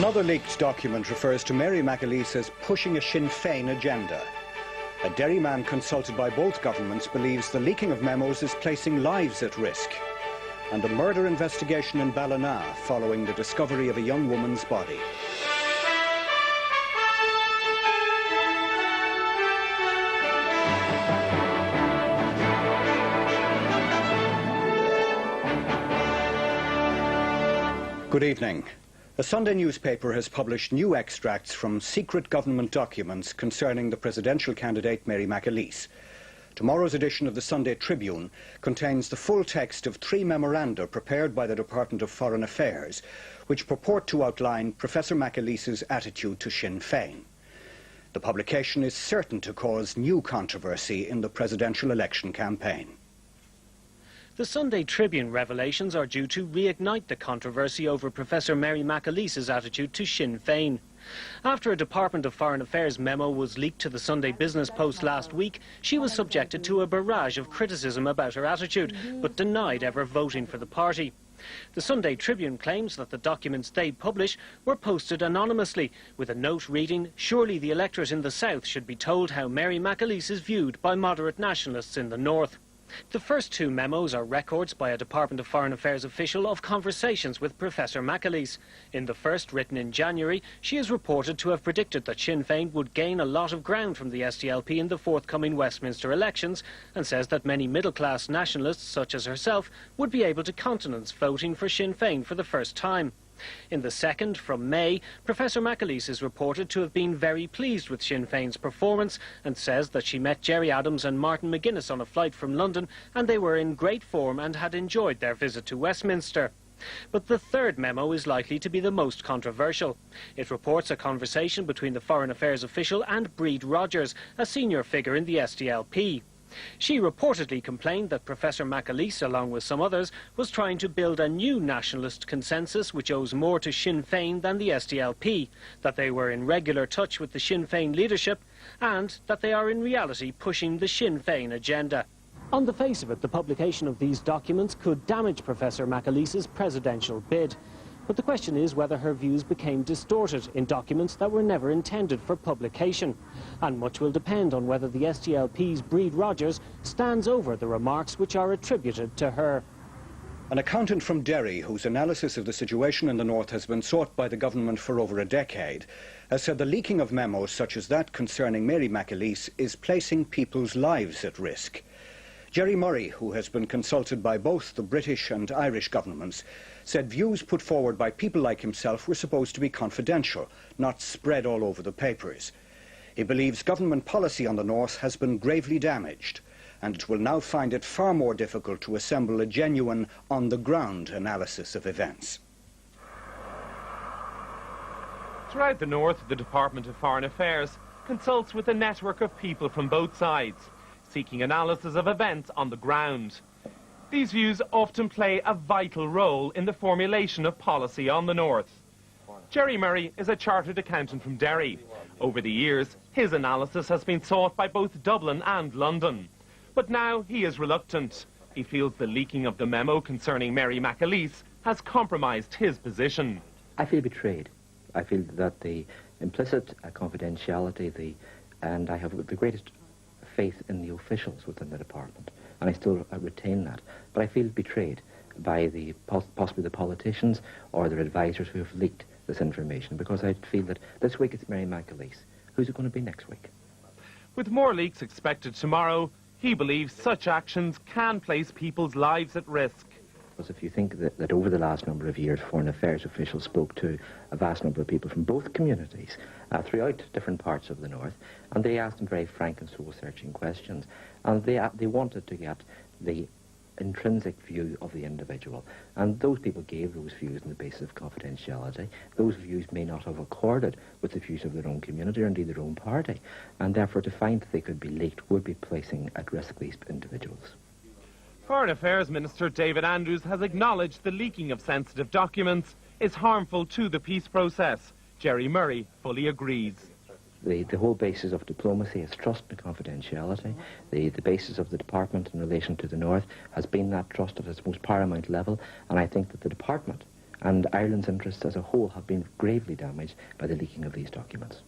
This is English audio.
Another leaked document refers to Mary McAleese as pushing a Sinn Féin agenda. A Derry man consulted by both governments believes the leaking of memos is placing lives at risk. And a murder investigation in Ballina following the discovery of a young woman's body. Good evening. A Sunday newspaper has published new extracts from secret government documents concerning the presidential candidate Mary McAleese. Tomorrow's edition of the Sunday Tribune contains the full text of 3 memoranda prepared by the Department of Foreign Affairs, which purport to outline Professor McAleese's attitude to Sinn Féin. The publication is certain to cause new controversy in the presidential election campaign. The Sunday Tribune revelations are due to reignite the controversy over Professor Mary McAleese's attitude to Sinn Féin. After a Department of Foreign Affairs memo was leaked to the Sunday Business Post last week, she was subjected to a barrage of criticism about her attitude, but denied ever voting for the party. The Sunday Tribune claims that the documents they publish were posted anonymously, with a note reading, "Surely the electorate in the south should be told how Mary McAleese is viewed by moderate nationalists in the north." The first 2 memos are records by a Department of Foreign Affairs official of conversations with Professor McAleese. In the first, written in January, she is reported to have predicted that Sinn Féin would gain a lot of ground from the SDLP in the forthcoming Westminster elections, and says that many middle-class nationalists, such as herself, would be able to countenance voting for Sinn Féin for the first time. In the second, from May, Professor McAleese is reported to have been very pleased with Sinn Féin's performance and says that she met Gerry Adams and Martin McGuinness on a flight from London and they were in great form and had enjoyed their visit to Westminster. But the third memo is likely to be the most controversial. It reports a conversation between the Foreign Affairs official and Bríd Rogers, a senior figure in the SDLP. She reportedly complained that Professor McAleese, along with some others, was trying to build a new nationalist consensus which owes more to Sinn Féin than the SDLP, that they were in regular touch with the Sinn Féin leadership, and that they are in reality pushing the Sinn Féin agenda. On the face of it, the publication of these documents could damage Professor McAleese's presidential bid. But the question is whether her views became distorted in documents that were never intended for publication. And much will depend on whether the SDLP's Bríd Rogers stands over the remarks which are attributed to her. An accountant from Derry, whose analysis of the situation in the north has been sought by the government for over a decade, has said the leaking of memos such as that concerning Mary McAleese is placing people's lives at risk. Gerry Murray, who has been consulted by both the British and Irish governments, said views put forward by people like himself were supposed to be confidential, not spread all over the papers. He believes government policy on the north has been gravely damaged, and it will now find it far more difficult to assemble a genuine, on-the-ground analysis of events. Throughout the north, the Department of Foreign Affairs consults with a network of people from both sides, seeking analysis of events on the ground. These views often play a vital role in the formulation of policy on the north. Gerry Murray is a chartered accountant from Derry. Over the years, his analysis has been sought by both Dublin and London. But now he is reluctant. He feels the leaking of the memo concerning Mary McAleese has compromised his position. I feel betrayed. I feel that the implicit confidentiality, and I have the greatest faith in the officials within the department, and I still retain that. But I feel betrayed by possibly the politicians or their advisors who have leaked this information, because I feel that this week it's Mary McAleese. Who's it going to be next week? With more leaks expected tomorrow, he believes such actions can place people's lives at risk. Because if you think that over the last number of years, Foreign Affairs officials spoke to a vast number of people from both communities throughout different parts of the north, and they asked them very frank and soul-searching questions, and they wanted to get the intrinsic view of the individual, and those people gave those views on the basis of confidentiality. Those views may not have accorded with the views of their own community or indeed their own party, and therefore to find that they could be leaked would be placing at risk these individuals. Foreign Affairs Minister David Andrews has acknowledged the leaking of sensitive documents is harmful to the peace process. Gerry Murray fully agrees. The whole basis of diplomacy is trust and confidentiality. The basis of the department in relation to the north has been that trust at its most paramount level, and I think that the department and Ireland's interests as a whole have been gravely damaged by the leaking of these documents.